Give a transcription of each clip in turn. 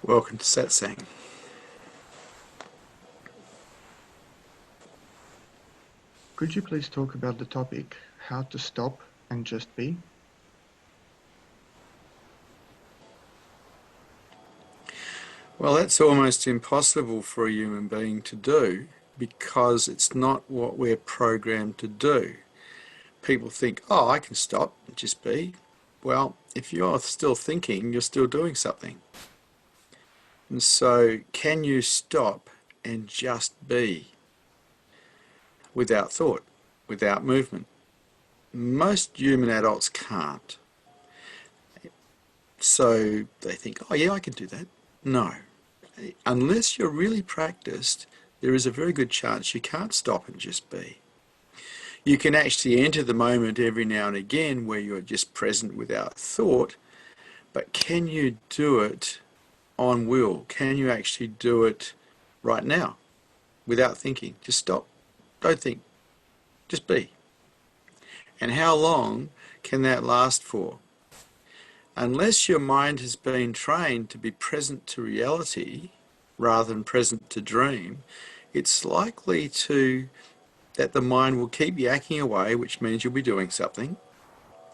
Welcome to Satsang. Could you please talk about the topic, how to stop and just be? Well, that's almost impossible for a human being to do because it's not what we're programmed to do. People think, oh, I can stop and just be. Well, if you're still thinking, you're still doing something. And so, can you stop and just be without thought, without movement? Most human adults can't. So they think, oh yeah, I can do that. No. Unless you're really practiced, there is a very good chance you can't stop and just be. You can actually enter the moment every now and again where you're just present without thought, but can you do it on will? Can you actually do it right now without thinking? Just stop. Don't think. Just be. And how long can that last for? Unless your mind has been trained to be present to reality rather than present to dream, it's likely that the mind will keep yakking away, which means you'll be doing something.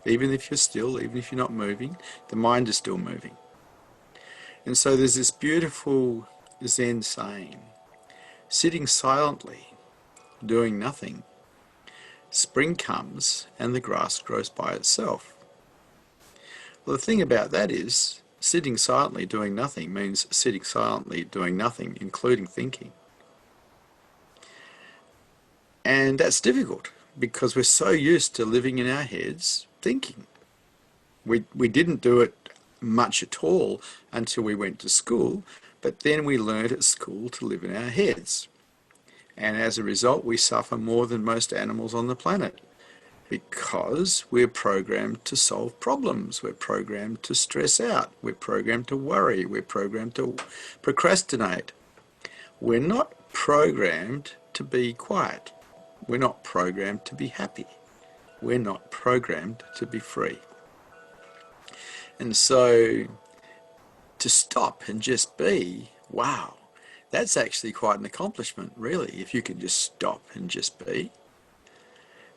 Even if you're still, even if you're not moving, the mind is still moving. And so there's this beautiful Zen saying, sitting silently, doing nothing, spring comes and the grass grows by itself. Well, the thing about that is, sitting silently doing nothing means sitting silently doing nothing, including thinking. And that's difficult because we're so used to living in our heads thinking. We didn't do it much at all until we went to school, but then we learned at school to live in our heads. And as a result, we suffer more than most animals on the planet, because we're programmed to solve problems, we're programmed to stress out, we're programmed to worry, we're programmed to procrastinate. We're not programmed to be quiet. We're not programmed to be happy. We're not programmed to be free. And so to stop and just be, wow, that's actually quite an accomplishment, really, if you can just stop and just be.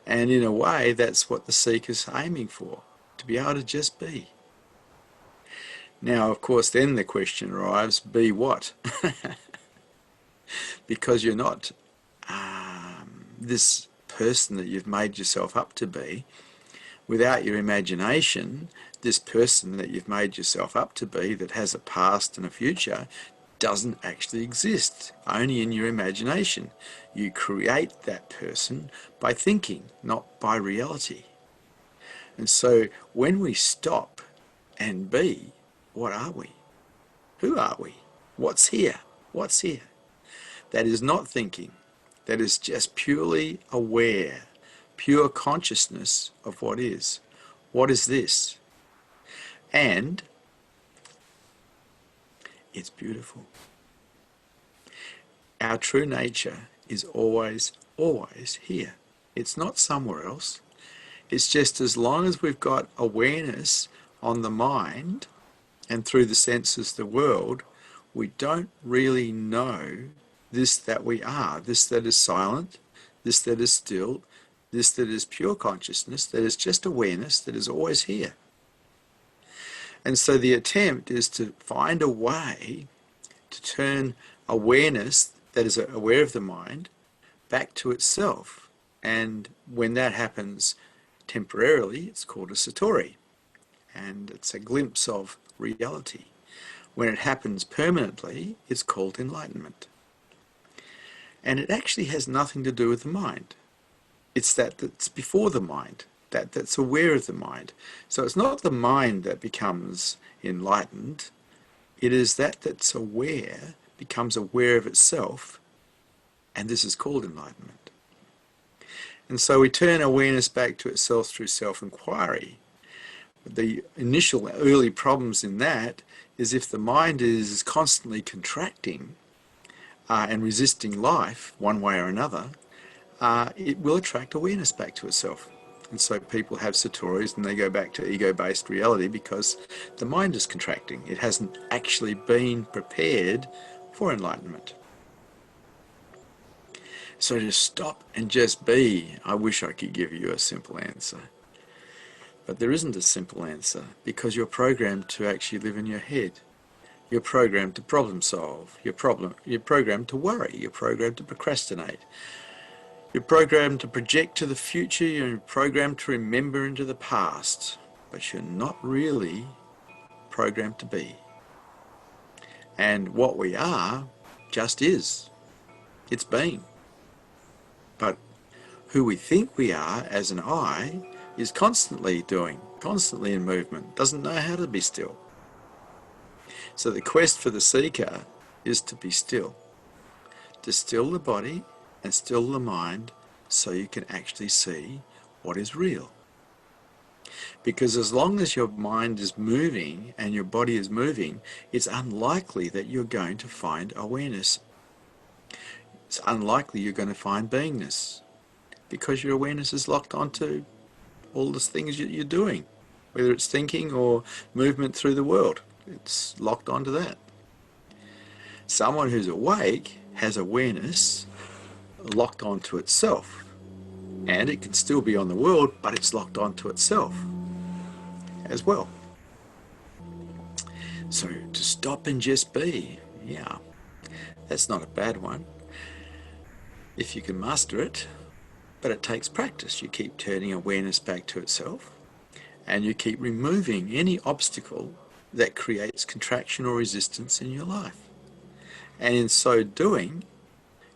And in a way, that's what the seeker's aiming for, to be able to just be. Now, of course, then the question arrives, be what? Because you're not this person that you've made yourself up to be. Without your imagination, this person that you've made yourself up to be that has a past and a future doesn't actually exist, only in your imagination. You create that person by thinking, not by reality. And so when we stop and be, what are we? Who are we? What's here? What's here? That is not thinking. That is just purely aware, pure consciousness of what is. What is this? And it's beautiful. Our true nature is always, always here. It's not somewhere else. It's just as long as we've got awareness on the mind and through the senses, the world, we don't really know this that we are, this that is silent, this that is still, this that is pure consciousness, that is just awareness, that is always here. And so the attempt is to find a way to turn awareness that is aware of the mind back to itself. And when that happens temporarily, it's called a satori. And it's a glimpse of reality. When it happens permanently, it's called enlightenment. And it actually has nothing to do with the mind. It's that's before the mind. That's aware of the mind. So it's not the mind that becomes enlightened. It is that's aware, becomes aware of itself, and this is called enlightenment. And so we turn awareness back to itself through self-inquiry. The initial early problems in that is if the mind is constantly contracting and resisting life one way or another, it will attract awareness back to itself. And so people have satoris and they go back to ego-based reality because the mind is contracting. It hasn't actually been prepared for enlightenment. So to stop and just be, I wish I could give you a simple answer. But there isn't a simple answer because you're programmed to actually live in your head. You're programmed to problem solve. You're programmed to worry. You're programmed to procrastinate. You're programmed to project to the future. You're programmed to remember into the past. But you're not really programmed to be. And what we are just is. It's being. But who we think we are as an I is constantly doing, constantly in movement, doesn't know how to be still. So the quest for the seeker is to be still. To still the body and still the mind so you can actually see what is real. Because as long as your mind is moving and your body is moving, it's unlikely that you're going to find awareness. It's unlikely you're going to find beingness because your awareness is locked onto all the things you're doing, whether it's thinking or movement through the world. It's locked onto that. Someone who's awake has awareness locked onto itself, and it can still be on the world, but it's locked onto itself as well. So to stop and just be, yeah, that's not a bad one if you can master it, but it takes practice. You keep turning awareness back to itself, and you keep removing any obstacle that creates contraction or resistance in your life. And in so doing,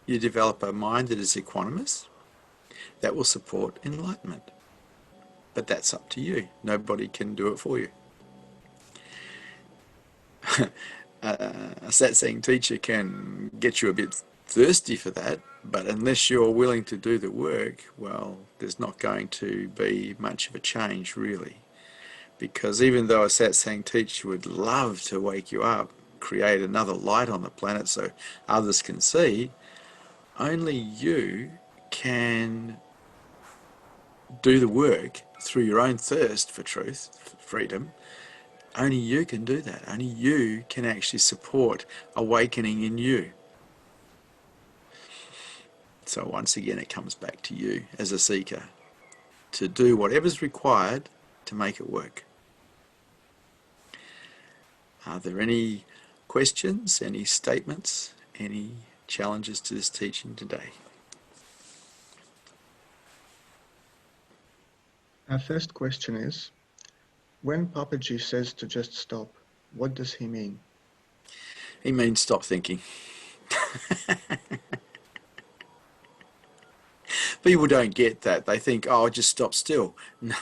you develop a mind that is equanimous, that will support enlightenment. But that's up to you. Nobody can do it for you. A satsang teacher can get you a bit thirsty for that, but unless you're willing to do the work, well, there's not going to be much of a change really. Because even though a satsang teacher would love to wake you up, create another light on the planet so others can see, only you can do the work through your own thirst for truth, for freedom. Only you can do that. Only you can actually support awakening in you. So once again, it comes back to you as a seeker to do whatever's required to make it work. Are there any questions, any statements, any challenges to this teaching today? Our first question is, when Papaji says to just stop, what does he mean? He means stop thinking. People don't get that. They think, oh, just stop still. No.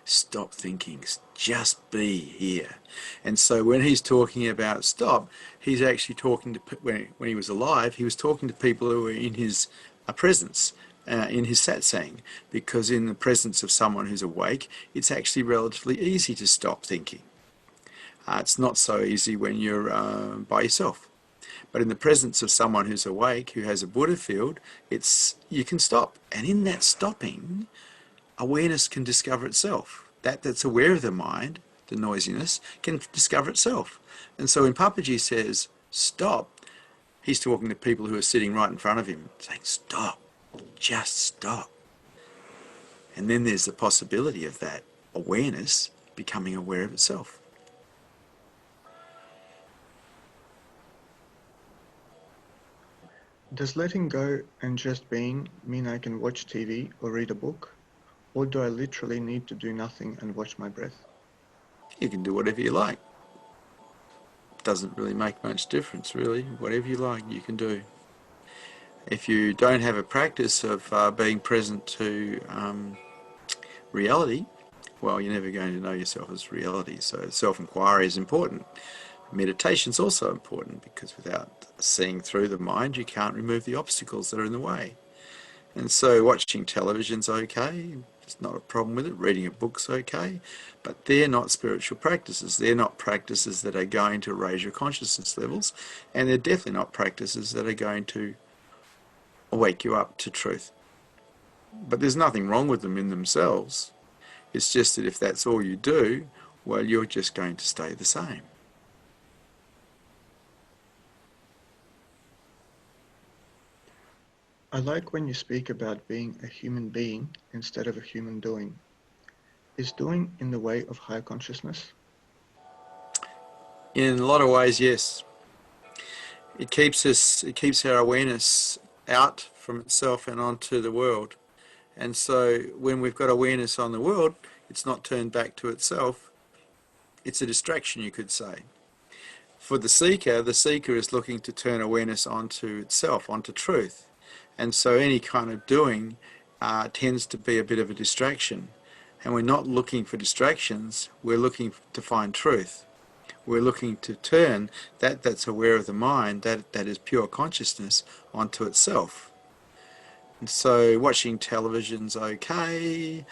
Stop thinking. Just be here. And so when he's talking about stop, he's actually talking to, when he was alive, he was talking to people who were in his presence, in his satsang. Because in the presence of someone who's awake, it's actually relatively easy to stop thinking. It's not so easy when you're by yourself. But in the presence of someone who's awake, who has a Buddha field, you can stop. And in that stopping, awareness can discover itself. That's aware of the mind, the noisiness, can discover itself. And so when Papaji says, stop, he's talking to people who are sitting right in front of him, saying, stop, just stop. And then there's the possibility of that awareness becoming aware of itself. Does letting go and just being mean I can watch TV or read a book? Or do I literally need to do nothing and watch my breath? You can do whatever you like. Doesn't really make much difference, really. Whatever you like, you can do. If you don't have a practice of being present to reality, well, you're never going to know yourself as reality. So self-inquiry is important. Meditation is also important because without seeing through the mind, you can't remove the obstacles that are in the way. And so watching television's okay, there's not a problem with it. Reading a book's okay, but they're not spiritual practices. They're not practices that are going to raise your consciousness levels, and they're definitely not practices that are going to wake you up to truth. But there's nothing wrong with them in themselves. It's just that if that's all you do, well, you're just going to stay the same. I like when you speak about being a human being instead of a human doing. Is doing in the way of higher consciousness? In a lot of ways, yes. It keeps our awareness out from itself and onto the world. And so when we've got awareness on the world, it's not turned back to itself. It's a distraction, you could say. For the seeker is looking to turn awareness onto itself, onto truth. And so any kind of doing tends to be a bit of a distraction. And we're not looking for distractions, we're looking to find truth. We're looking to turn that's aware of the mind, that is pure consciousness, onto itself. And so watching television's okay,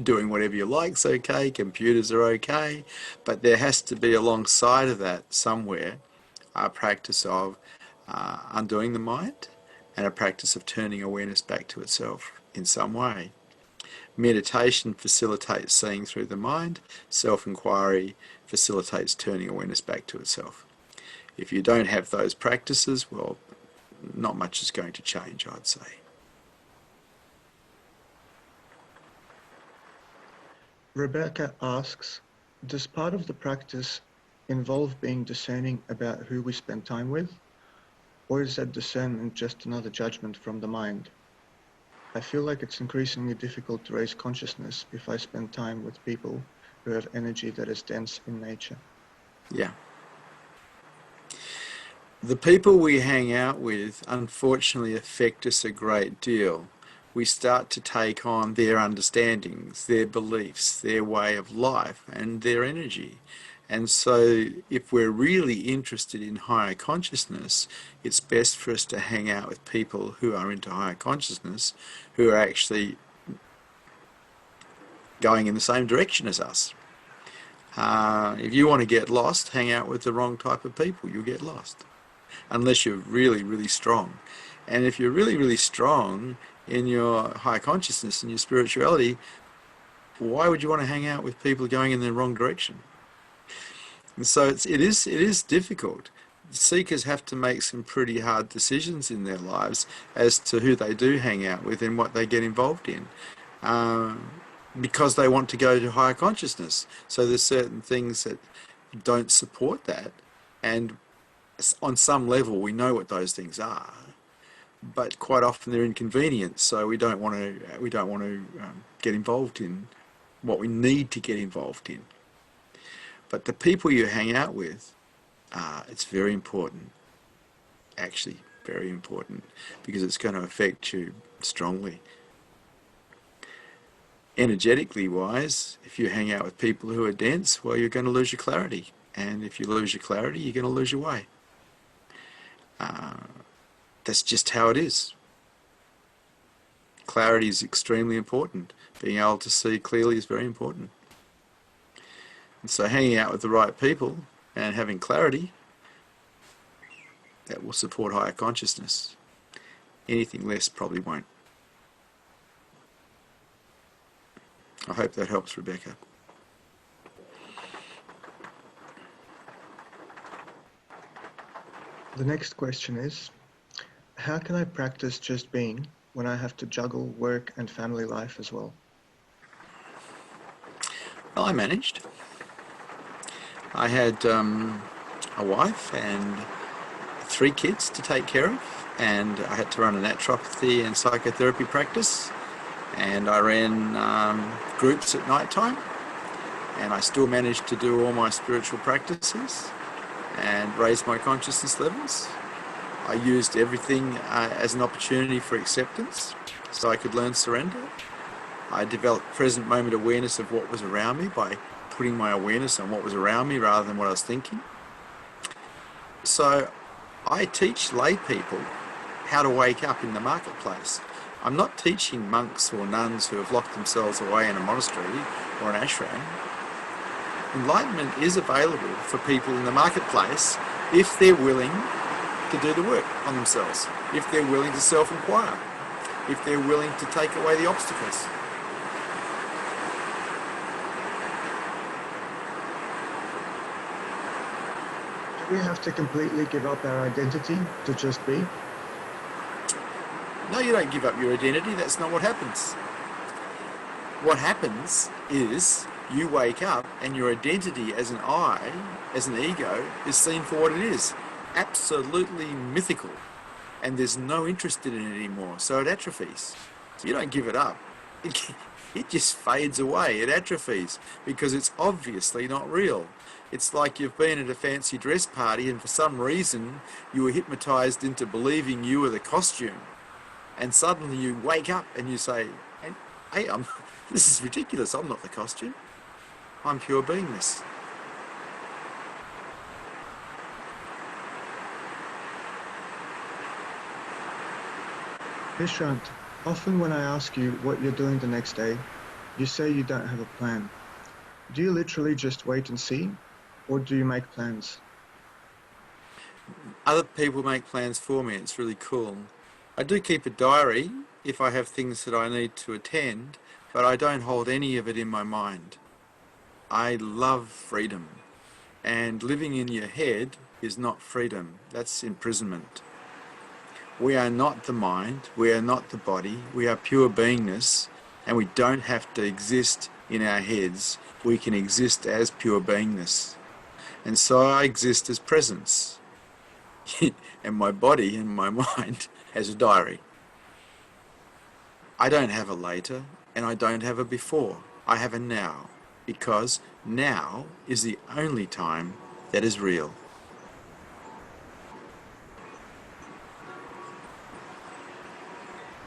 doing whatever you like's okay, computers are okay, but there has to be alongside of that somewhere a practice of undoing the mind and a practice of turning awareness back to itself in some way. Meditation facilitates seeing through the mind. Self-inquiry facilitates turning awareness back to itself. If you don't have those practices, well, not much is going to change, I'd say. Rebecca asks, does part of the practice involve being discerning about who we spend time with? Or is that discernment just another judgment from the mind? I feel like it's increasingly difficult to raise consciousness if I spend time with people who have energy that is dense in nature. Yeah. The people we hang out with unfortunately affect us a great deal. We start to take on their understandings, their beliefs, their way of life, and their energy. And so if we're really interested in higher consciousness, it's best for us to hang out with people who are into higher consciousness, who are actually going in the same direction as us. If you want to get lost, hang out with the wrong type of people, you'll get lost. Unless you're really, really strong. And if you're really, really strong in your higher consciousness and your spirituality, why would you want to hang out with people going in the wrong direction? And so it is difficult. Seekers have to make some pretty hard decisions in their lives as to who they do hang out with and what they get involved in, because they want to go to higher consciousness. So there's certain things that don't support that, and on some level we know what those things are, but quite often they're inconvenient. So we don't want to get involved in what we need to get involved in. But the people you hang out with, it's very important, actually very important, because it's going to affect you strongly. Energetically wise, if you hang out with people who are dense, well, you're going to lose your clarity. And if you lose your clarity, you're going to lose your way. That's just how it is. Clarity is extremely important. Being able to see clearly is very important. And so hanging out with the right people and having clarity, that will support higher consciousness. Anything less probably won't. I hope that helps, Rebecca. The next question is, how can I practice just being when I have to juggle work and family life as well? Well, I managed. I had a wife and 3 kids to take care of, and I had to run a naturopathy and psychotherapy practice, and I ran groups at night time, and I still managed to do all my spiritual practices and raise my consciousness levels. I used everything as an opportunity for acceptance, so I could learn surrender. I developed present moment awareness of what was around me by putting my awareness on what was around me rather than what I was thinking. So I teach lay people how to wake up in the marketplace. I'm not teaching monks or nuns who have locked themselves away in a monastery or an ashram. Enlightenment is available for people in the marketplace if they're willing to do the work on themselves, if they're willing to self-inquire. if they're willing to take away the obstacles. Do we have to completely give up our identity to just be? No, you don't give up your identity. That's not what happens. What happens is you wake up and your identity as an I, as an ego, is seen for what it is. Absolutely mythical. And there's no interest in it anymore. So it atrophies. So you don't give it up. It just fades away. It atrophies because it's obviously not real. It's like you've been at a fancy dress party and for some reason you were hypnotized into believing you were the costume. And suddenly you wake up and you say, hey, this is ridiculous. I'm not the costume. I'm pure beingness. Vishrant, often when I ask you what you're doing the next day, you say you don't have a plan. Do you literally just wait and see, or do you make plans? Other people make plans for me. It's really cool. I do keep a diary if I have things that I need to attend, but I don't hold any of it in my mind. I love freedom, and living in your head is not freedom. That's imprisonment. We are not the mind, we are not the body, we are pure beingness, and we don't have to exist in our heads. We can exist as pure beingness. And so I exist as presence. And my body and my mind has a diary. I don't have a later, and I don't have a before. I have a now, because now is the only time that is real.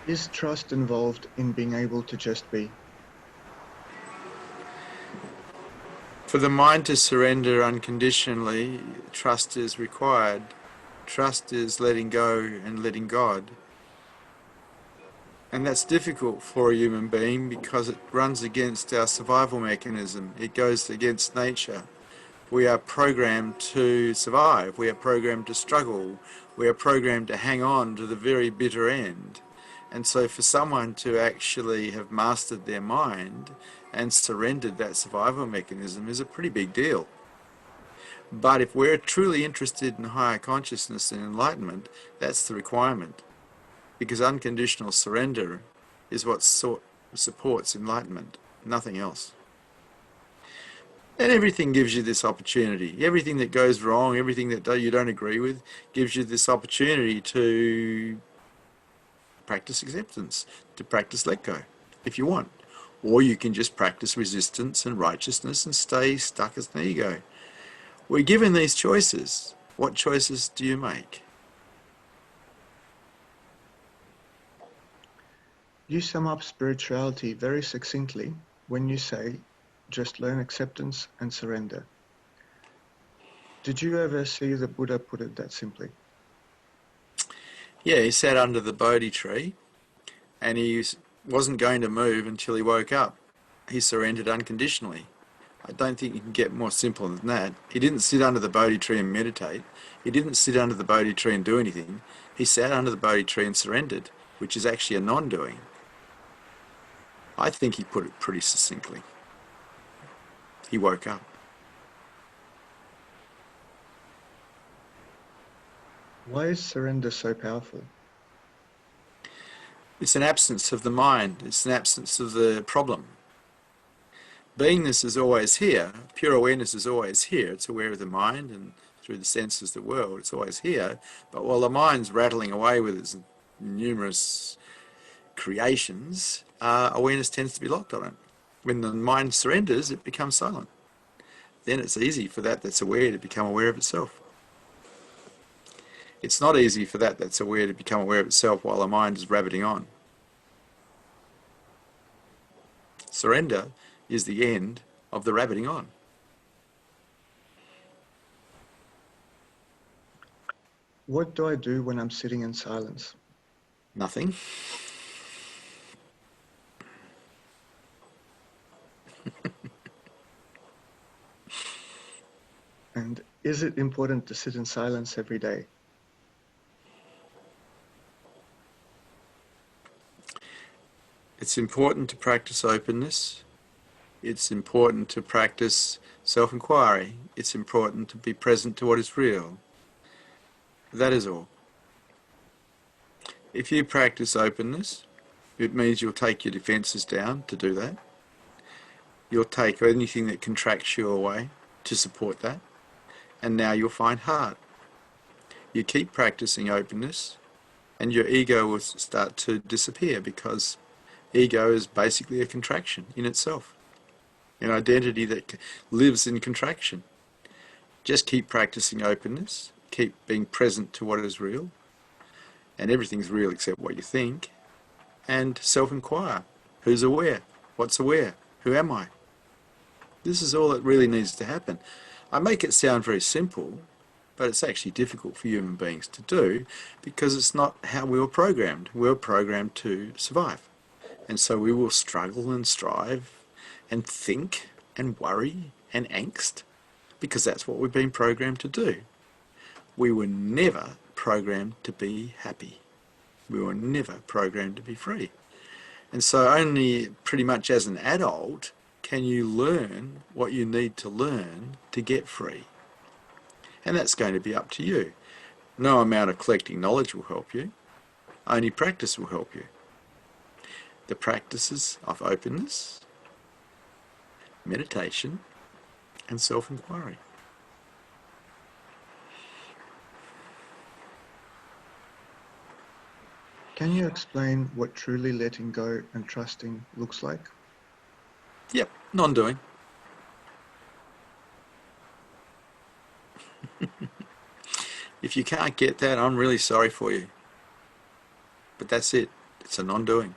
Is trust involved in being able to just be? For the mind to surrender unconditionally, trust is required. Trust is letting go and letting God. And that's difficult for a human being because it runs against our survival mechanism. It goes against nature. We are programmed to survive. We are programmed to struggle. We are programmed to hang on to the very bitter end. And so for someone to actually have mastered their mind and surrendered that survival mechanism is a pretty big deal. But if we're truly interested in higher consciousness and enlightenment, that's the requirement. Because unconditional surrender is what supports enlightenment, nothing else. And everything gives you this opportunity. Everything that goes wrong, everything that you don't agree with, gives you this opportunity to practice acceptance, to practice let go, if you want. Or you can just practice resistance and righteousness and stay stuck as an ego. We're given these choices. What choices do you make? You sum up spirituality very succinctly when you say, just learn acceptance and surrender. Did you ever see the Buddha put it that simply? Yeah, he sat under the Bodhi tree and he wasn't going to move until he woke up. He surrendered unconditionally. I don't think you can get more simple than that. He didn't sit under the Bodhi tree and meditate. He didn't sit under the Bodhi tree and do anything. He sat under the Bodhi tree and surrendered, which is actually a non-doing. I think he put it pretty succinctly. He woke up. Why is surrender so powerful? It's an absence of the mind. It's an absence of the problem. Beingness is always here. Pure awareness is always here. It's aware of the mind and through the senses the world. It's always here. But while the mind's rattling away with its numerous creations, awareness tends to be locked on it. When the mind surrenders, it becomes silent. Then it's easy for that that's aware to become aware of itself. It's not easy for that that's aware to become aware of itself while the mind is rabbiting on. Surrender is the end of the rabbiting on. What do I do when I'm sitting in silence? Nothing. And is it important to sit in silence every day? It's important to practice openness. It's important to practice self-inquiry. It's important to be present to what is real. That is all. If you practice openness, it means you'll take your defences down to do that. You'll take anything that contracts you away to support that. And now you'll find heart. You keep practicing openness and your ego will start to disappear, because ego is basically a contraction in itself. An identity that lives in contraction. Just keep practicing openness. Keep being present to what is real. And everything's real except what you think. And self-inquire. Who's aware? What's aware? Who am I? This is all that really needs to happen. I make it sound very simple, but it's actually difficult for human beings to do, because it's not how we were programmed. We were programmed to survive. And so we will struggle and strive and think and worry and angst, because that's what we've been programmed to do. We were never programmed to be happy. We were never programmed to be free. And so only pretty much as an adult can you learn what you need to learn to get free. And that's going to be up to you. No amount of collecting knowledge will help you. Only practice will help you. The practices of openness, meditation, and self-inquiry. Can you explain what truly letting go and trusting looks like? Yep, non-doing. If you can't get that, I'm really sorry for you. But that's it. It's a non-doing.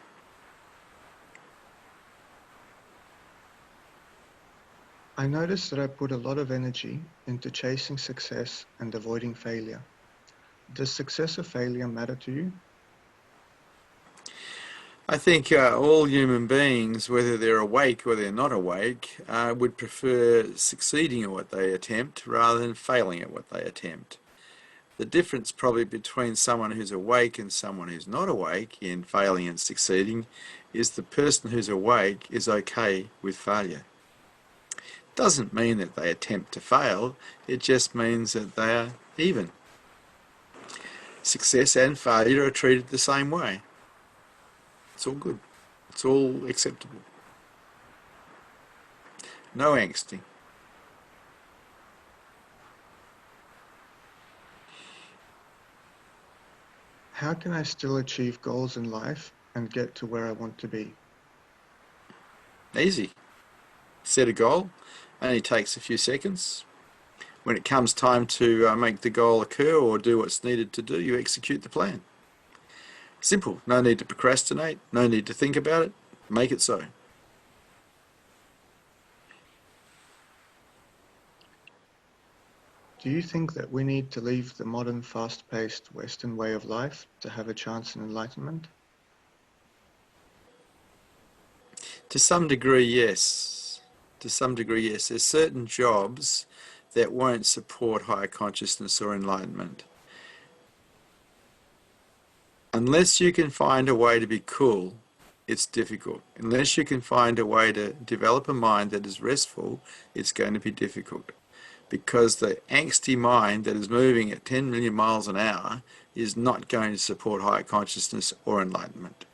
I notice that I put a lot of energy into chasing success and avoiding failure. Does success or failure matter to you? I think all human beings, whether they're awake or they're not awake, would prefer succeeding at what they attempt rather than failing at what they attempt. The difference probably between someone who's awake and someone who's not awake in failing and succeeding is the person who's awake is okay with failure. Doesn't mean that they attempt to fail, it just means that they are even. Success and failure are treated the same way. It's all good. It's all acceptable. No angsting. How can I still achieve goals in life and get to where I want to be? Easy. Set a goal. Only takes a few seconds. When it comes time to make the goal occur or do what's needed to do, you execute the plan. Simple. No need to procrastinate. No need to think about it. Make it so. Do you think that we need to leave the modern, fast-paced Western way of life to have a chance in enlightenment? To some degree, yes. To some degree, yes. There's certain jobs that won't support higher consciousness or enlightenment. Unless you can find a way to be cool, it's difficult. Unless you can find a way to develop a mind that is restful, it's going to be difficult. Because the angsty mind that is moving at 10 million miles an hour is not going to support higher consciousness or enlightenment.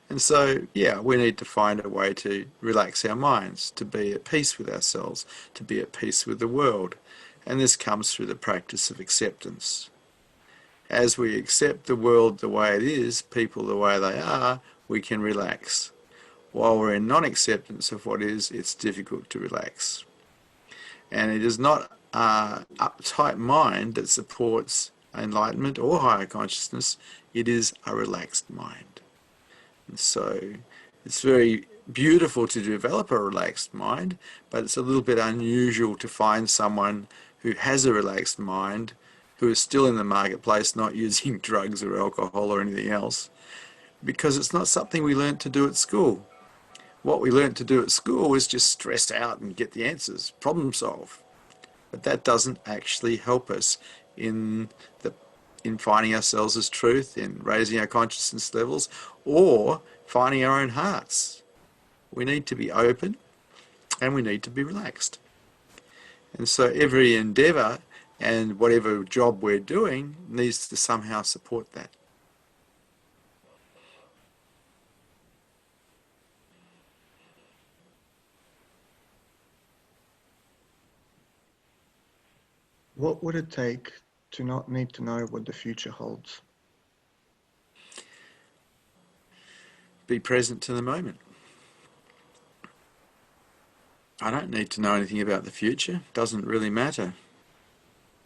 And so, yeah, we need to find a way to relax our minds, to be at peace with ourselves, to be at peace with the world. And this comes through the practice of acceptance. As we accept the world the way it is, people the way they are, we can relax. While we're in non-acceptance of what is, it's difficult to relax. And it is not an uptight mind that supports enlightenment or higher consciousness, it is a relaxed mind. And so it's very beautiful to develop a relaxed mind, but it's a little bit unusual to find someone who has a relaxed mind, who is still in the marketplace, not using drugs or alcohol or anything else, because it's not something we learnt to do at school. What we learnt to do at school is just stress out and get the answers, problem solve. But that doesn't actually help us in finding ourselves as truth, in raising our consciousness levels, or finding our own hearts. We need to be open and we need to be relaxed. And so every endeavour and whatever job we're doing needs to somehow support that. What would it take to not need to know what the future holds? Be present to the moment. I don't need to know anything about the future. It doesn't really matter.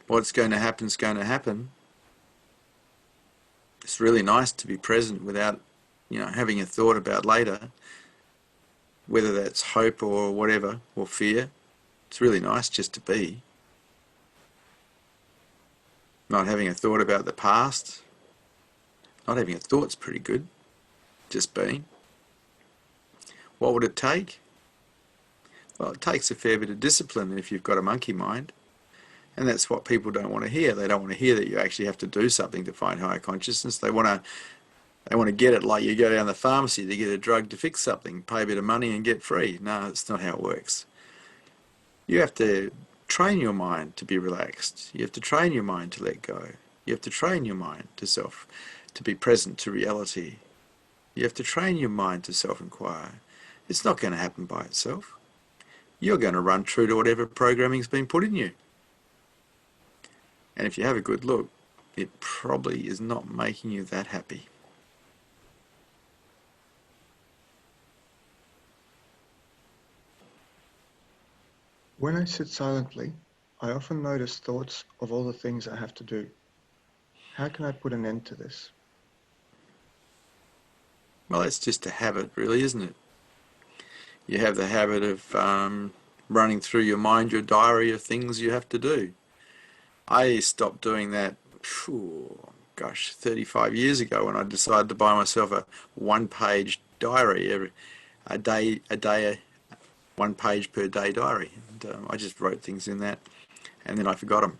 What's going to happen is going to happen. It's really nice to be present without, having a thought about later, whether that's hope or whatever, or fear. It's really nice just to be. Not having a thought about the past. Not having a thought's pretty good. Just being. What would it take? Well, it takes a fair bit of discipline if you've got a monkey mind. And that's what people don't want to hear. They don't want to hear that you actually have to do something to find higher consciousness. They want to get it like you go down the pharmacy to get a drug to fix something, pay a bit of money and get free. No, that's not how it works. You have to train your mind to be relaxed. You have to train your mind to let go. You have to train your mind to be present to reality. You have to train your mind to self-inquire. It's not going to happen by itself. You're going to run true to whatever programming's been put in you. And if you have a good look, it probably is not making you that happy. When I sit silently, I often notice thoughts of all the things I have to do. How can I put an end to this? Well, it's just a habit, really, isn't it? You have the habit of running through your mind your diary of things you have to do. I stopped doing that, 35 years ago when I decided to buy myself a one-page diary, a day, 1 page per day diary. And I just wrote things in that, and then I forgot them.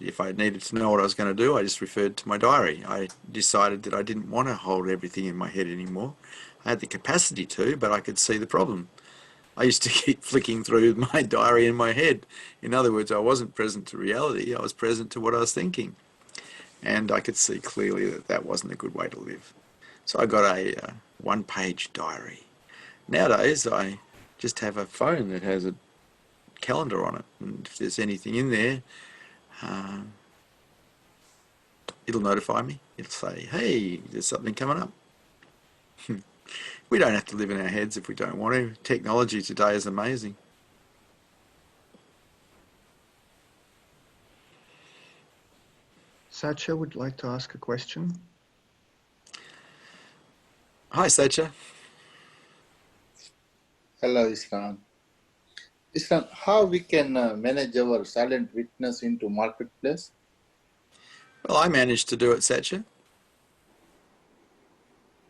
If I needed to know what I was going to do, I just referred to my diary. I decided that I didn't want to hold everything in my head anymore. I had the capacity to, but I could see the problem. I used to keep flicking through my diary in my head. In other words, I wasn't present to reality, I was present to what I was thinking. And I could see clearly that that wasn't a good way to live. So I got a one-page diary. Nowadays, I just have a phone that has a calendar on it. And if there's anything in there, it'll notify me. It'll say, hey, there's something coming up. We don't have to live in our heads if we don't want to. Technology today is amazing. Satya would like to ask a question. Hi, Satya. Hello, Islam. Islam, how we can manage our silent witness into marketplace? Well, I managed to do it, Satya.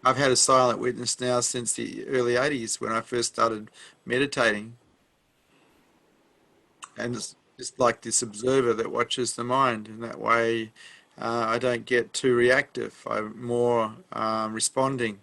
I've had a silent witness now since the early 80s when I first started meditating. And it's just like this observer that watches the mind. And that way I don't get too reactive. I'm more responding.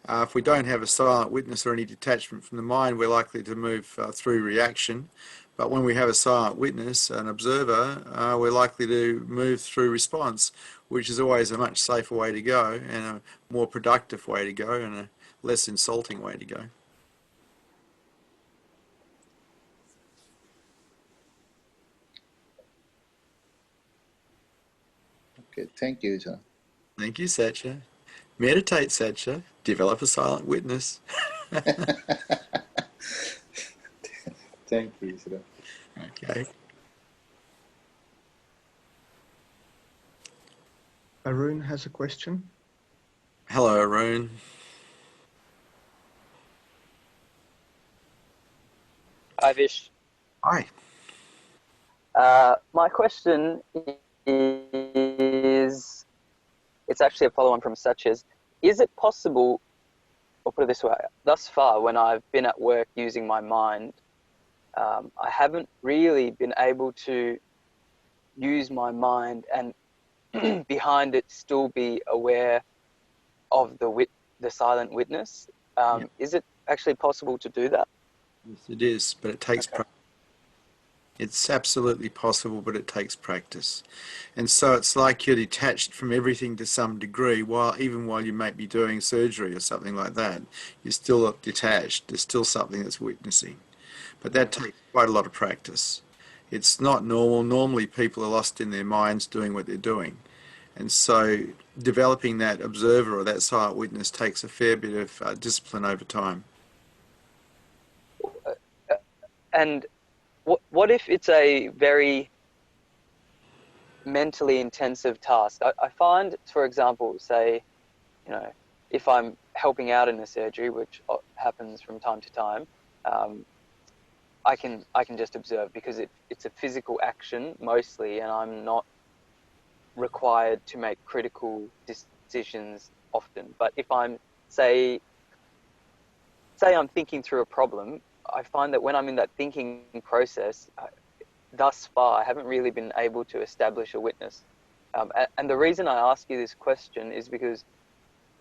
If we don't have a silent witness or any detachment from the mind, we're likely to move through reaction. But when we have a silent witness, an observer, we're likely to move through response, which is always a much safer way to go and a more productive way to go and a less insulting way to go. Okay, thank you, Islam. Thank you, Satya. Meditate, Satya. Develop a silent witness. Thank you, Islam. Okay. Arun has a question. Hello, Arun. Hi, Vish. Hi. My question is, it's actually a follow-on from Satya's. Is it possible, or put it this way, thus far when I've been at work using my mind, I haven't really been able to use my mind and behind it still be aware of the the silent witness. Yeah. Is it actually possible to do that? Yes, it is, but it takes Okay. practice. It's absolutely possible, but it takes practice. And so it's like you're detached from everything to some degree, even while you might be doing surgery or something like that. You're still detached. There's still something that's witnessing. But that takes quite a lot of practice. It's not normal. Normally people are lost in their minds doing what they're doing. And so developing that observer or that silent witness takes a fair bit of discipline over time. And what if it's a very mentally intensive task? I find, for example, say, you know, if I'm helping out in a surgery, which happens from time to time, I can just observe because it's a physical action mostly, and I'm not required to make critical decisions often. But if I'm say I'm thinking through a problem, I find that when I'm in that thinking process, thus far I haven't really been able to establish a witness. And the reason I ask you this question is because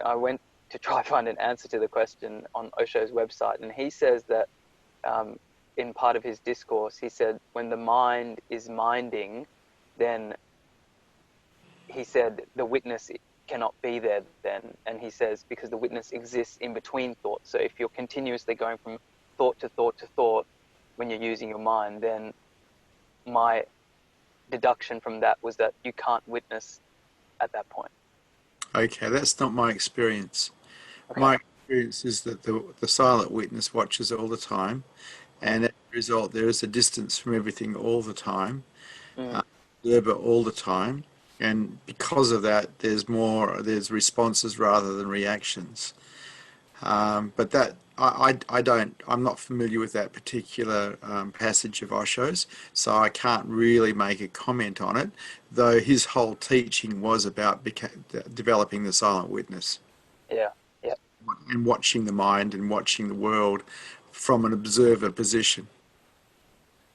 I went to try find an answer to the question on Osho's website, and he says that in part of his discourse, he said when the mind is minding, then he said the witness cannot be there then. And he says because the witness exists in between thoughts. So if you're continuously going from thought to thought to thought when you're using your mind, then my deduction from that was that you can't witness at that point. Okay, that's not my experience. Okay. My experience is that the silent witness watches all the time, and as a result there is a distance from everything all the time, observer all the time, and because of that there's responses rather than reactions. But that I'm not familiar with that particular passage of Osho's, so I can't really make a comment on it, though his whole teaching was about developing the silent witness. Yeah. Yeah. And watching the mind and watching the world from an observer position.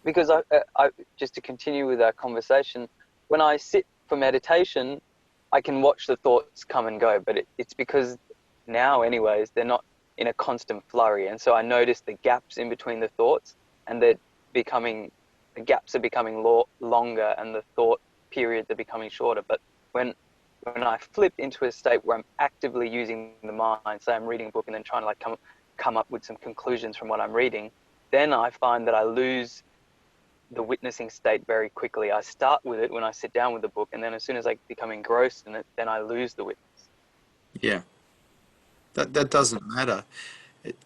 Because I just to continue with our conversation, when I sit for meditation, I can watch the thoughts come and go, but it's because now anyways, they're not in a constant flurry. And so I notice the gaps in between the thoughts, and the gaps are becoming longer and the thought periods are becoming shorter. But when I flip into a state where I'm actively using the mind, say I'm reading a book and then trying to like come up with some conclusions from what I'm reading, then I find that I lose the witnessing state very quickly. I start with it when I sit down with the book, and then as soon as I become engrossed in it, then I lose the witness. Yeah, that doesn't matter.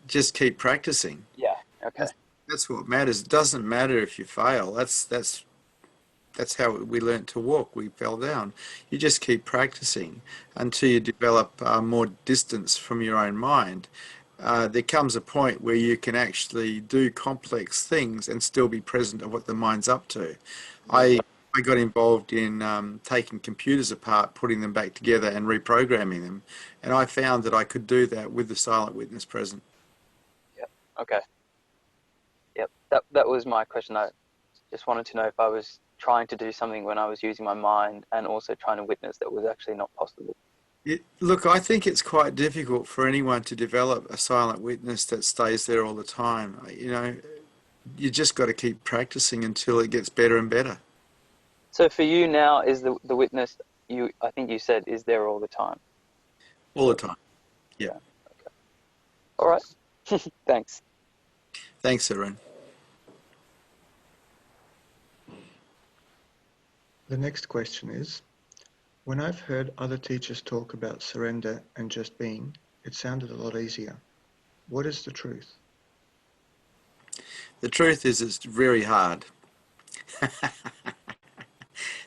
Just keep practicing. Yeah. Okay. That's what matters. It doesn't matter if you fail. That's how we learnt to walk. We fell down. You just keep practicing until you develop more distance from your own mind. There comes a point where you can actually do complex things and still be present of what the mind's up to. I got involved in taking computers apart, putting them back together and reprogramming them, and I found that I could do that with the silent witness present. Yep. Okay. Yep. That was my question. I just wanted to know if I was trying to do something when I was using my mind and also trying to witness that was actually not possible. Look, I think it's quite difficult for anyone to develop a silent witness that stays there all the time. You know, you just got to keep practicing until it gets better and better. So for you now, is the witness I think you said is there all the time? All the time. Yeah. Okay. All right. Thanks. Thanks, Arun. The next question is, when I've heard other teachers talk about surrender and just being, it sounded a lot easier. What is the truth? The truth is it's very hard.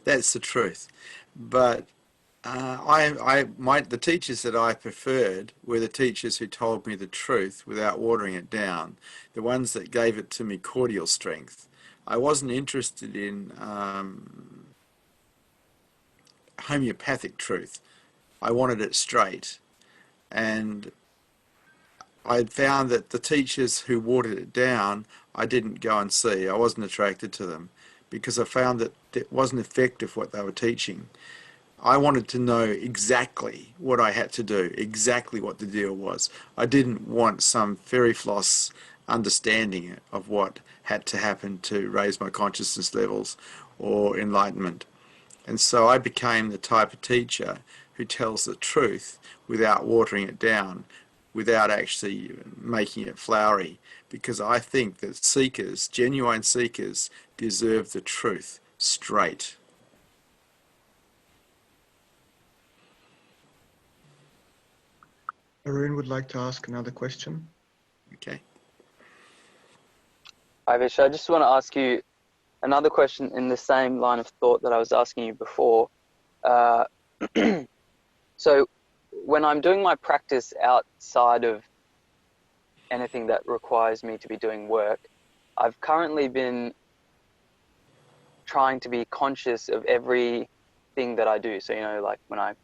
That's the truth. But the teachers that I preferred were the teachers who told me the truth without watering it down, the ones that gave it to me cordial strength. I wasn't interested in homeopathic truth. I wanted it straight. And I found that the teachers who watered it down, I didn't go and see. I wasn't attracted to them because I found that it wasn't effective what they were teaching. I wanted to know exactly what I had to do, exactly what the deal was. I didn't want some fairy floss understanding of what had to happen to raise my consciousness levels or enlightenment. And so I became the type of teacher who tells the truth without watering it down, without actually making it flowery, because I think that seekers, genuine seekers, deserve the truth straight. Arun would like to ask another question. Okay. Hi, Vish. I just want to ask you another question in the same line of thought that I was asking you before. So when I'm doing my practice outside of anything that requires me to be doing work, I've currently been trying to be conscious of everything that I do. So, like when I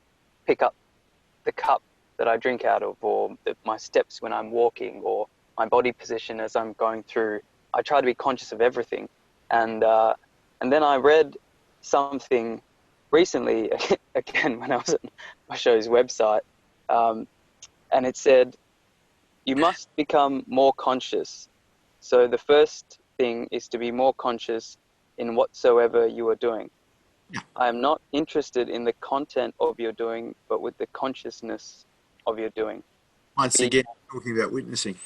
pick up the cup that I drink out of, or my steps when I'm walking, or my body position as I'm going through, I try to be conscious of everything. And then I read something recently, again, when I was on Osho's website, and it said, you must become more conscious. So the first thing is to be more conscious in whatsoever you are doing. Yeah. I am not interested in the content of your doing, but with the consciousness of your doing. Once again, talking about witnessing.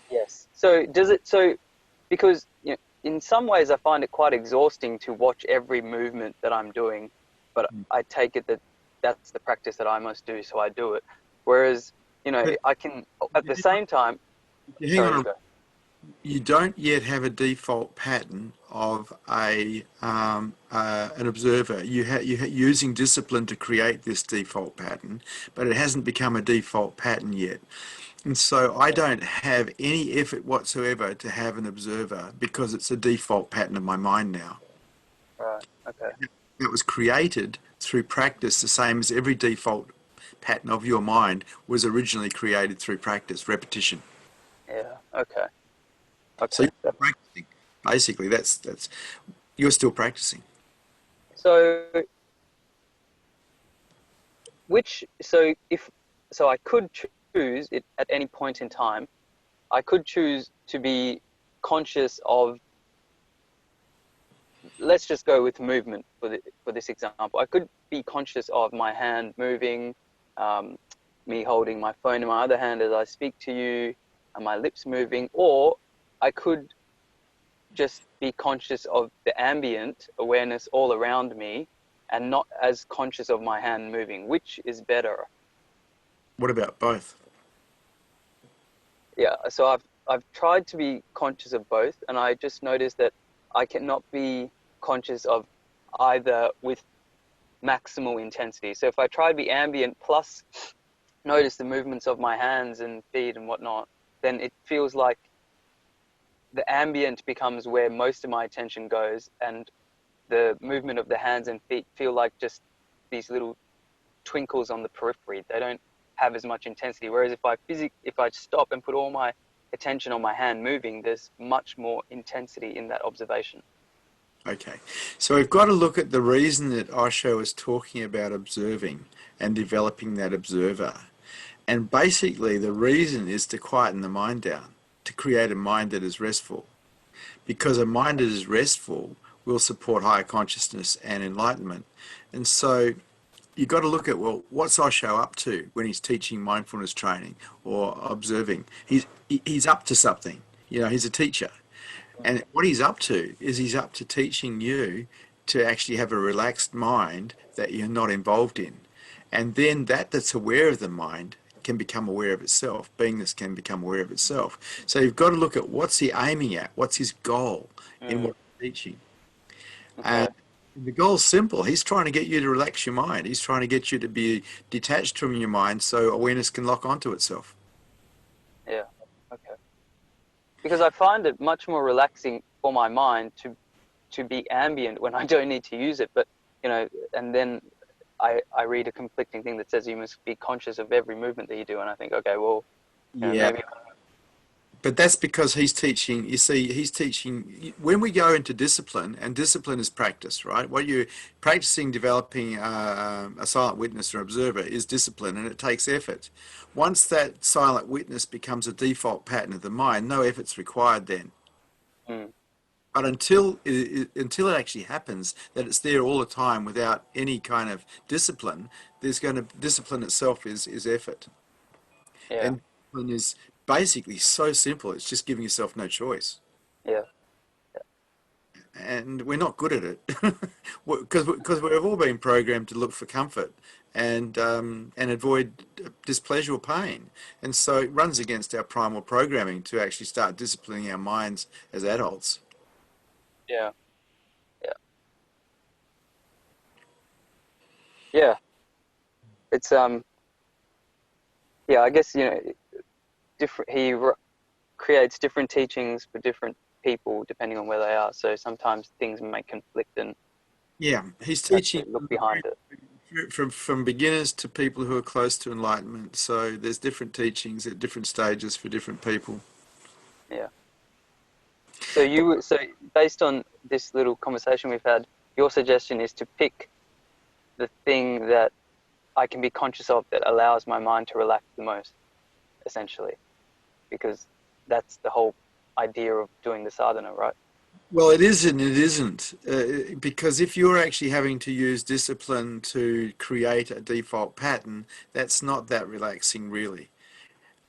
Yes. So because in some ways I find it quite exhausting to watch every movement that I'm doing, but I take it that that's the practice that I must do, so I do it. Whereas, I can, at the same time, Hang on, you don't yet have a default pattern of an observer. You're using discipline to create this default pattern, but it hasn't become a default pattern yet. And so I don't have any effort whatsoever to have an observer because it's a default pattern of my mind now. Right, okay. It was created through practice, the same as every default pattern of your mind was originally created through practice, repetition. Yeah, okay. So Okay. you're practicing. Basically, that's you're still practicing. So I could choose it at any point in time. I could choose to be conscious of, let's just go with movement for this example. I could be conscious of my hand moving, me holding my phone in my other hand as I speak to you, and my lips moving, or I could just be conscious of the ambient awareness all around me and not as conscious of my hand moving. Which is better? What about both? Yeah, so I've tried to be conscious of both, and I just noticed that I cannot be conscious of either with maximal intensity. So if I try to be ambient plus notice the movements of my hands and feet and whatnot, then it feels like the ambient becomes where most of my attention goes, and the movement of the hands and feet feel like just these little twinkles on the periphery. They don't have as much intensity. Whereas if I stop and put all my attention on my hand moving, there's much more intensity in that observation. Okay, so we've got to look at the reason that Osho is talking about observing and developing that observer. And basically the reason is to quieten the mind down, to create a mind that is restful. Because a mind that is restful will support higher consciousness and enlightenment. And so you've got to look at, well, what's Osho up to when he's teaching mindfulness training or observing? He's up to something. He's a teacher. And what he's up to is he's up to teaching you to actually have a relaxed mind that you're not involved in. And then that's aware of the mind can become aware of itself. Beingness can become aware of itself. So you've got to look at what's he aiming at, what's his goal in what he's teaching. Okay. And the goal's simple. He's trying to get you to relax your mind. He's trying to get you to be detached from your mind so awareness can lock onto itself. Yeah, okay. Because I find it much more relaxing for my mind to be ambient when I don't need to use it. But, and then I read a conflicting thing that says you must be conscious of every movement that you do. And I think, okay, well, Yeah. maybe. But that's because he's teaching, you see, he's teaching, when we go into discipline, and discipline is practice, right? What you're practicing developing a silent witness or observer is discipline, and it takes effort. Once that silent witness becomes a default pattern of the mind, no effort's required then. Mm. But until it actually happens, that it's there all the time without any kind of discipline, discipline itself is effort. Yeah. And discipline is basically so simple. It's just giving yourself no choice. Yeah. And we're not good at it because we've all been programmed to look for comfort and avoid displeasure or pain. And so it runs against our primal programming to actually start disciplining our minds as adults. Yeah. Yeah. Yeah. It's yeah, I guess, you know, creates different teachings for different people depending on where they are. So sometimes things may conflict, and Yeah, he's you have to teaching look behind it. from beginners to people who are close to enlightenment. So there's different teachings at different stages for different people. Yeah. So based on this little conversation we've had, your suggestion is to pick the thing that I can be conscious of that allows my mind to relax the most, essentially, because that's the whole idea of doing the sadhana, right? Well, it is and it isn't, because if you're actually having to use discipline to create a default pattern, that's not that relaxing, really.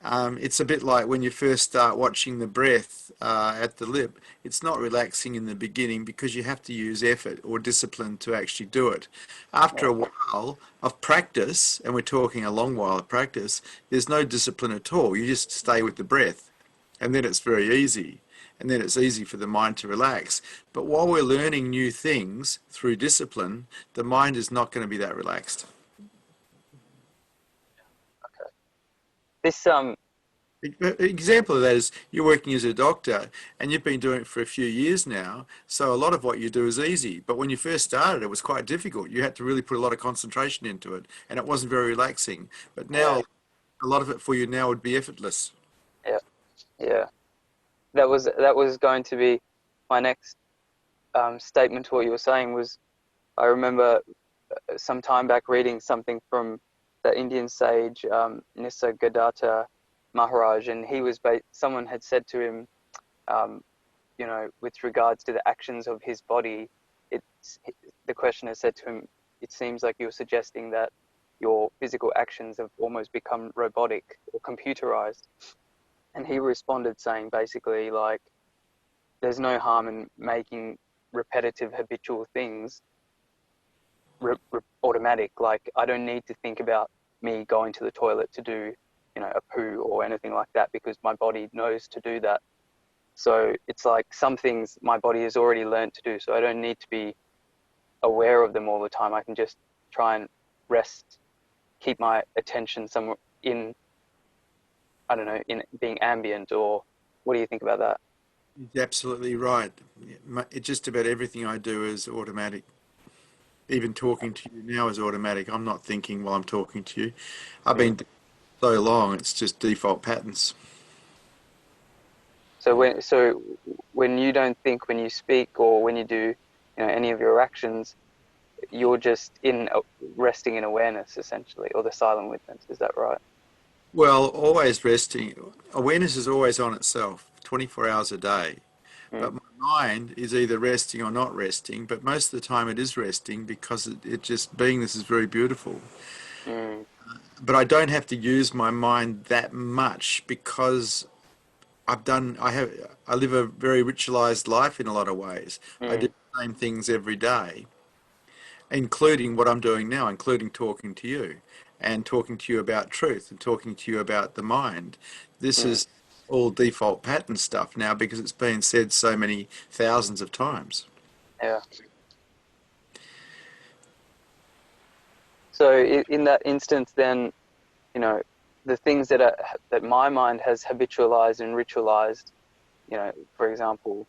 It's a bit like when you first start watching the breath at the lip. It's not relaxing in the beginning because you have to use effort or discipline to actually do it. After Yeah. a while of practice, and we're talking a long while of practice, there's no discipline at all. You just stay with the breath, and then it's very easy. And then it's easy for the mind to relax. But while we're learning new things through discipline, the mind is not going to be that relaxed. Okay. This Example of that is you're working as a doctor and you've been doing it for a few years now, so a lot of what you do is easy. But when you first started, it was quite difficult. You had to really put a lot of concentration into it, and it wasn't very relaxing. But now, Yeah. a lot of it for you now would be effortless. Yeah. Yeah. That was going to be my next statement to what you were saying. Was I remember some time back reading something from the Indian sage Nisargadatta Maharaj, and someone had said to him, you know, with regards to the actions of his body, the questioner said to him, "It seems like you're suggesting that your physical actions have almost become robotic or computerized." And he responded saying basically like, "There's no harm in making repetitive habitual things automatic. Like, I don't need to think about me going to the toilet to do, you know, a poo or anything like that, because my body knows to do that. So it's like some things my body has already learned to do, so I don't need to be aware of them all the time. I can just try and rest, keep my attention somewhere in, I don't know, in being ambient." Or what do you think about that? You're absolutely right. Just about everything I do is automatic. Even talking to you now is automatic. I'm not thinking while I'm talking to you. I've been so long, it's just default patterns. So when you don't think, when you speak, or when you do, you know, any of your actions, you're just resting in awareness, essentially, or the silent witness. Is that right? Well, always resting. Awareness is always on itself, 24 hours a day. But Mm. my mind is either resting or not resting, but most of the time it is resting because it just, beingness is very beautiful. Mm. But I don't have to use my mind that much because I live a very ritualized life in a lot of ways. I do Mm. the same things every day, including what I'm doing now, including talking to you and talking to you about truth and talking to you about the mind. This Mm. is all default pattern stuff now because it's been said so many thousands of times. Yeah. So in that instance, then, you know, the things that my mind has habitualized and ritualized, you know, for example,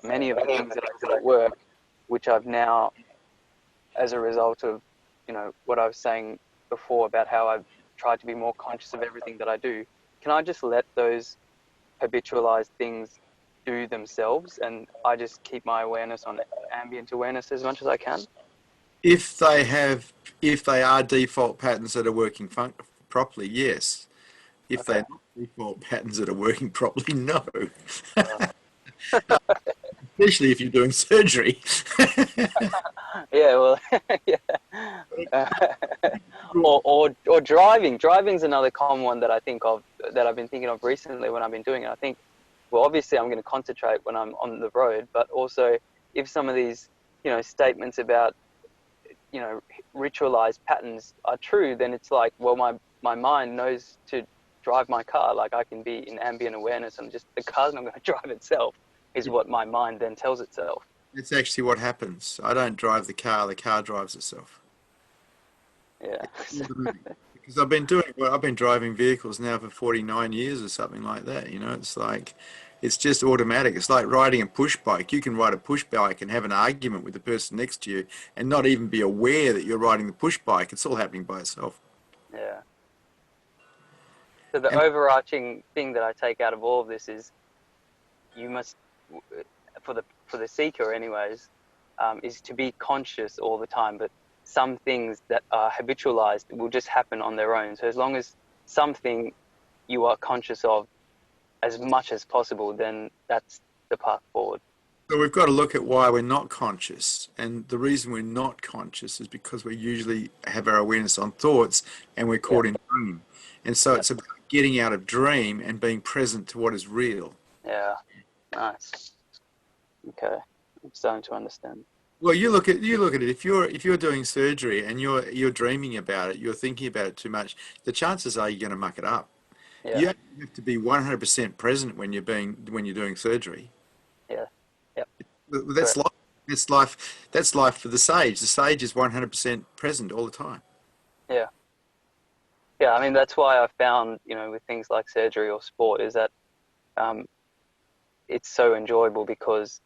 many of the things that I do at work, which I've now, as a result of, you know, what I was saying before about how I've tried to be more conscious of everything that I do, can I just let those habitualized things do themselves, and I just keep my awareness on ambient awareness as much as I can? If they are default patterns that are working properly, yes. If Okay. they're not default patterns that are working properly, no. Right. Especially if you're doing surgery. Yeah, well, yeah. Uh, or driving. Driving's another common one that I think of, that I've been thinking of recently when I've been doing it. I think, well, obviously I'm going to concentrate when I'm on the road, but also if some of these, statements about, ritualized patterns are true, then it's like, well, my mind knows to drive my car. Like, I can be in ambient awareness and just the car's not going to drive itself, is what my mind then tells itself. It's actually what happens. I don't drive the car drives itself. Yeah. Because I've been driving vehicles now for 49 years or something like that. It's like, it's just automatic. It's like riding a push bike. You can ride a push bike and have an argument with the person next to you and not even be aware that you're riding the push bike. It's all happening by itself. Yeah. So the And overarching thing that I take out of all of this is, you must, for the seeker anyways, is to be conscious all the time. But some things that are habitualized will just happen on their own. So as long as something you are conscious of as much as possible, then that's the path forward. so we've got to look at why we're not conscious. And the reason we're not conscious is because we usually have our awareness on thoughts and we're caught in dream. And so it's about getting out of dream and being present to what is real. Yeah. Nice. Okay. I'm starting to understand. Well, you look at it. If you're doing surgery and you're dreaming about it, you're thinking about it too much, the chances are you're going to muck it up. Yeah. You have to be 100% present when you're doing surgery. Yeah. Yep. That's Correct. life. That's life. That's life for the sage. The sage is 100% present all the time. Yeah. Yeah. I mean, that's why I found, with things like surgery or sport, is that it's so enjoyable, because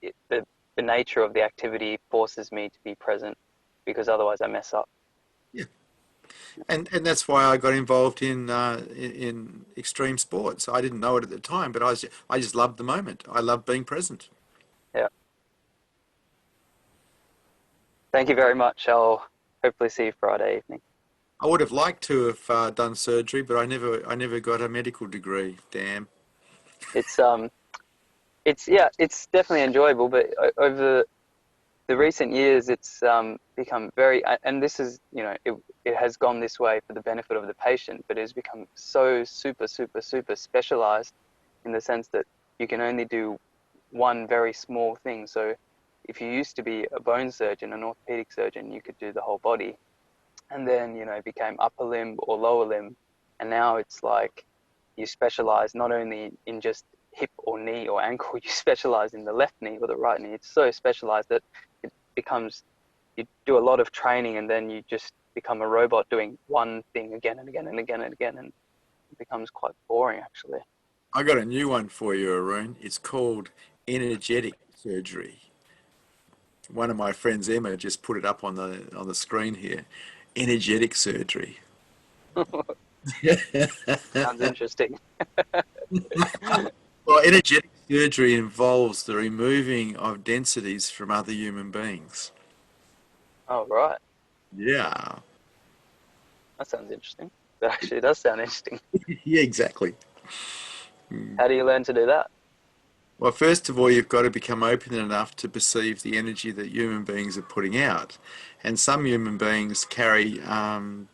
the nature of the activity forces me to be present, because otherwise I mess up. Yeah. And that's why I got involved in extreme sports. I didn't know it at the time, but I just loved the moment. I loved being present. Yeah. Thank you very much. I'll hopefully see you Friday evening. I would have liked to have done surgery, but I never got a medical degree. Damn. It's definitely enjoyable, but over the recent years, it's become very, and this is, it has gone this way for the benefit of the patient, but it has become so super, super, super specialized, in the sense that you can only do one very small thing. So if you used to be a bone surgeon, an orthopedic surgeon, you could do the whole body, and then, it became upper limb or lower limb, and now it's like you specialize not only in just hip or knee or ankle, you specialize in the left knee or the right knee. It's so specialized that it becomes, you do a lot of training and then you just become a robot doing one thing again and again and again and again, and it becomes quite boring, actually. I got a new one for you, Arun. It's called energetic surgery. One of my friends, Emma, just put it up on the screen here. Energetic surgery. Sounds interesting. Well, energetic surgery involves the removing of densities from other human beings. Oh, right. Yeah. That sounds interesting. That actually does sound interesting. Yeah, exactly. How do you learn to do that? Well, first of all, you've got to become open enough to perceive the energy that human beings are putting out. And some human beings carry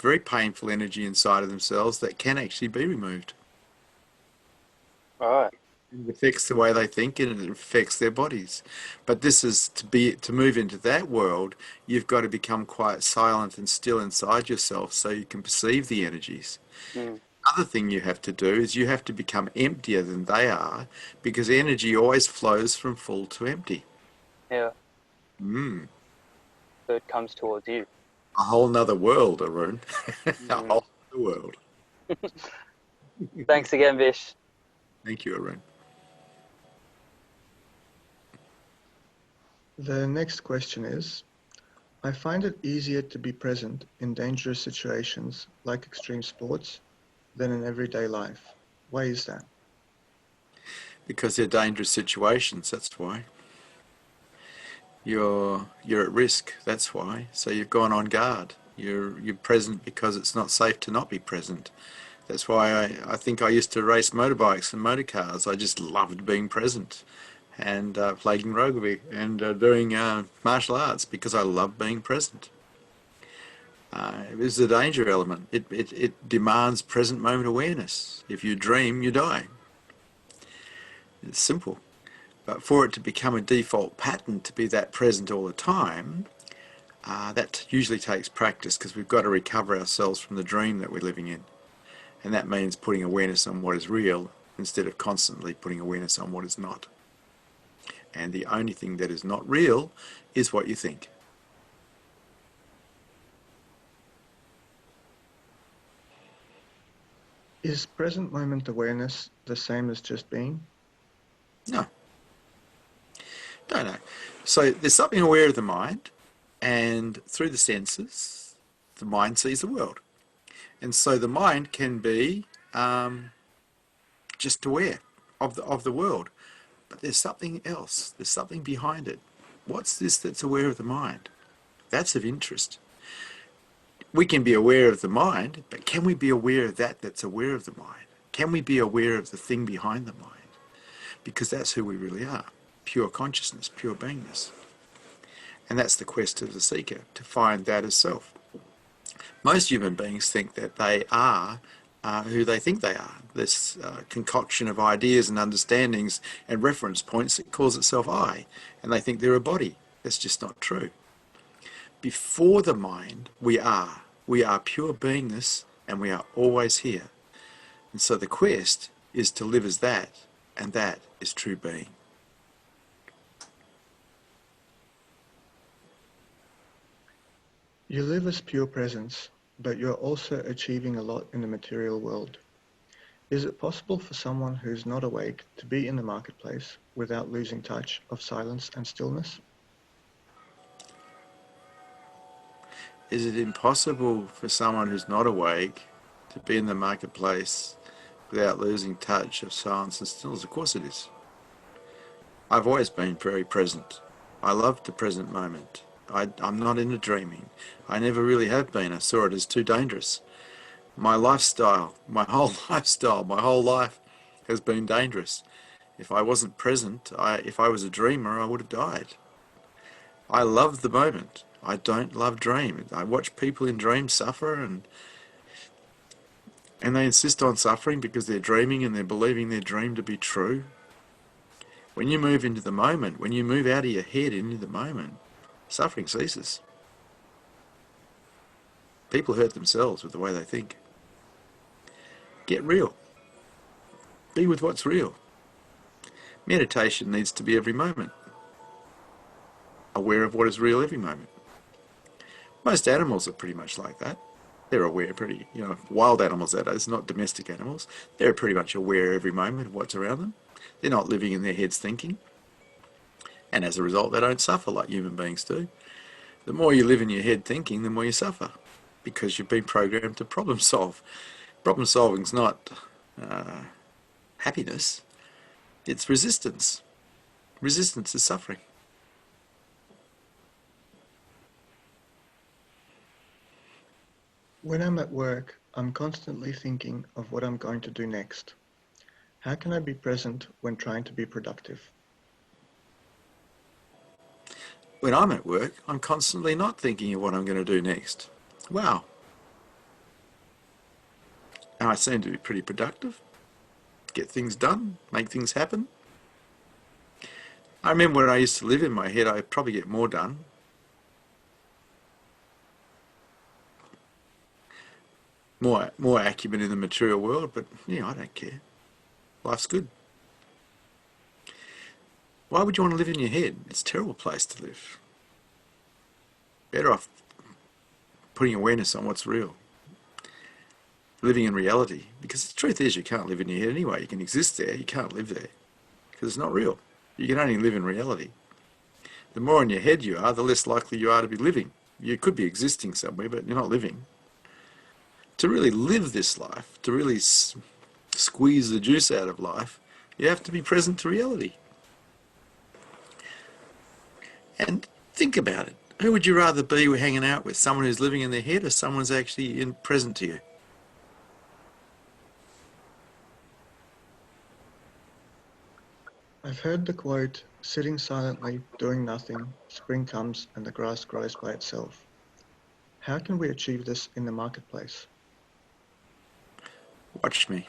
very painful energy inside of themselves that can actually be removed. All right. It affects the way they think and it affects their bodies. But this is to move into that world, you've got to become quite silent and still inside yourself so you can perceive the energies. Mm. Other thing you have to do is you have to become emptier than they are, because energy always flows from full to empty. Yeah. Mm. So it comes towards you. A whole nother world, Arun. A Mm. whole other world. Thanks again, Vish. Thank you, Arun. The next question is, I find it easier to be present in dangerous situations like extreme sports than in everyday life. Why is that? Because they're dangerous situations, that's why. You're at risk, that's why. So you've gone on guard. You're present because it's not safe to not be present. That's why I think I used to race motorbikes and motor cars. I just loved being present and playing rugby and doing martial arts because I love being present. It is a danger element. It demands present moment awareness. If you dream, you die. It's simple. But for it to become a default pattern to be that present all the time, that usually takes practice because we've got to recover ourselves from the dream that we're living in. And that means putting awareness on what is real instead of constantly putting awareness on what is not. And the only thing that is not real is what you think. Is present moment awareness the same as just being? No. No. So there's something aware of the mind, and through the senses, the mind sees the world. And so the mind can be just aware of the world. But there's something else. There's something behind it. What's this that's aware of the mind? That's of interest. We can be aware of the mind, but can we be aware of that that's aware of the mind? Can we be aware of the thing behind the mind? Because that's who we really are. Pure consciousness, pure beingness. And that's the quest of the seeker, to find that as self. Most human beings think that they are who they think they are. This concoction of ideas and understandings and reference points that calls itself I, and they think they're a body. That's just not true. Before the mind, we are. We are pure beingness, and we are always here. And so the quest is to live as that, and that is true being. You live as pure presence, but you're also achieving a lot in the material world. Is it possible for someone who's not awake to be in the marketplace without losing touch of silence and stillness? Is it impossible for someone who's not awake to be in the marketplace without losing touch of silence and stillness? Of course it is. I've always been very present. I love the present moment. I'm not into dreaming. I never really have been. I saw it as too dangerous. My lifestyle, my whole life has been dangerous. If I wasn't present, if I was a dreamer, I would have died. I love the moment. I don't love dream. I watch people in dreams suffer, and they insist on suffering because they're dreaming and they're believing their dream to be true. When you move into the moment, when you move out of your head into the moment, suffering ceases. People hurt themselves with the way they think. Get real. Be with what's real. Meditation needs to be every moment. Aware of what is real every moment. Most animals are pretty much like that. They're aware wild animals that is, not domestic animals. They're pretty much aware every moment of what's around them. They're not living in their heads thinking. And as a result, they don't suffer like human beings do. The more you live in your head thinking, the more you suffer, because you've been programmed to problem solve. Problem solving is not happiness, it's resistance. Resistance is suffering. When I'm at work, I'm constantly thinking of what I'm going to do next. How can I be present when trying to be productive? When I'm at work, I'm constantly not thinking of what I'm going to do next. Wow. And I seem to be pretty productive. Get things done, make things happen. I remember when I used to live in my head, I'd probably get more done. More acumen in the material world, but I don't care. Life's good. Why would you want to live in your head? It's a terrible place to live. Better off putting awareness on what's real. Living in reality. Because the truth is you can't live in your head anyway. You can exist there, you can't live there. Because it's not real. You can only live in reality. The more in your head you are, the less likely you are to be living. You could be existing somewhere, but you're not living. to really live this life, to really squeeze the juice out of life, you have to be present to reality. And think about it. Who would you rather be hanging out with? Someone who's living in their head or someone who's actually present to you? I've heard the quote, sitting silently, doing nothing, spring comes and the grass grows by itself. How can we achieve this in the marketplace? Watch me.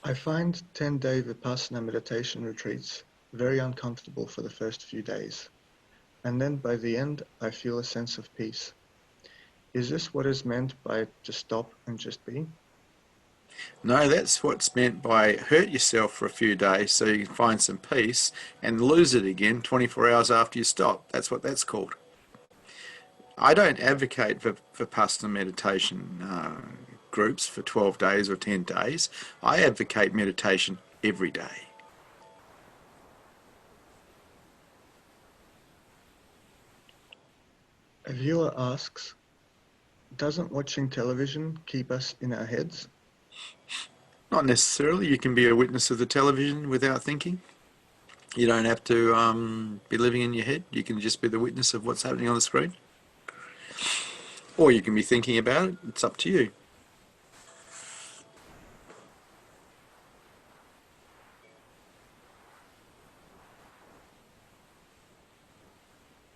I find 10-day Vipassana meditation retreats very uncomfortable for the first few days, and then by the end I feel a sense of peace. Is this what is meant by to stop and just be? No, that's what's meant by hurt yourself for a few days so you can find some peace and lose it again 24 hours after you stop. That's what that's called. I don't advocate for Vipassana meditation groups for 12 days or 10 days. I advocate meditation every day. A viewer asks, doesn't watching television keep us in our heads? Not necessarily. You can be a witness of the television without thinking. You don't have to be living in your head. You can just be the witness of what's happening on the screen. Or you can be thinking about it. It's up to you.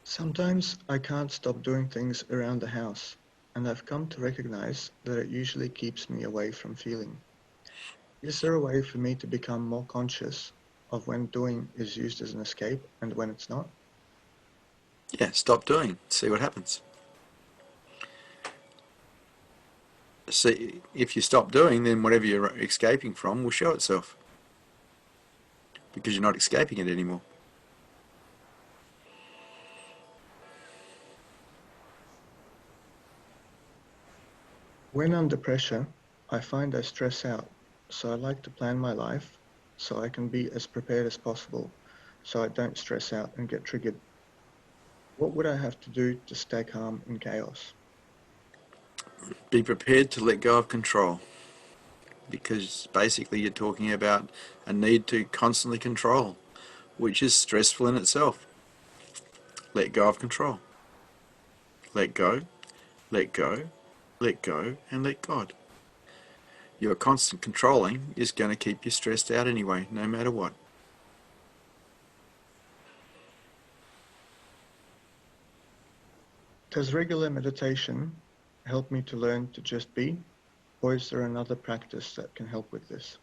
Sometimes I can't stop doing things around the house, and I've come to recognize that it usually keeps me away from feeling. Is there a way for me to become more conscious of when doing is used as an escape and when it's not? Yeah, stop doing. See what happens. See, if you stop doing, then whatever you're escaping from will show itself. Because you're not escaping it anymore. When under pressure, I find I stress out, so I like to plan my life so I can be as prepared as possible so I don't stress out and get triggered. What would I have to do to stay calm in chaos? Be prepared to let go of control. Because basically you're talking about a need to constantly control, which is stressful in itself. Let go of control. Let go, let go, let go, and let God. Your constant controlling is going to keep you stressed out anyway, no matter what. Does regular meditation help me to learn to just be, or is there another practice that can help with this?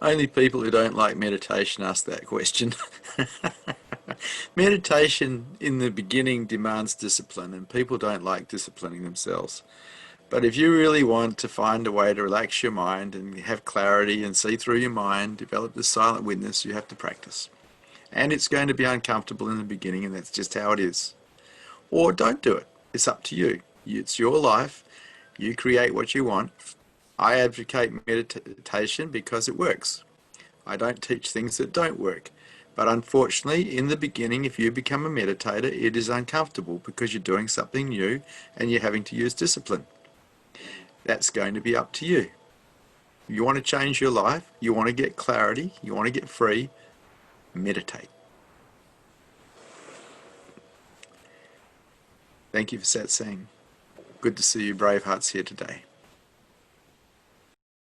Only people who don't like meditation ask that question. Meditation in the beginning demands discipline, and people don't like disciplining themselves. But if you really want to find a way to relax your mind and have clarity and see through your mind, develop this silent witness, you have to practice. And it's going to be uncomfortable in the beginning, and that's just how it is. Or don't do it. It's up to you. It's your life. You create what you want. I advocate meditation because it works. I don't teach things that don't work. But unfortunately, in the beginning, if you become a meditator, it is uncomfortable because you're doing something new and you're having to use discipline. That's going to be up to you. You want to change your life, you want to get clarity, you want to get free, meditate. Thank you for satsang. Good to see you brave hearts here today.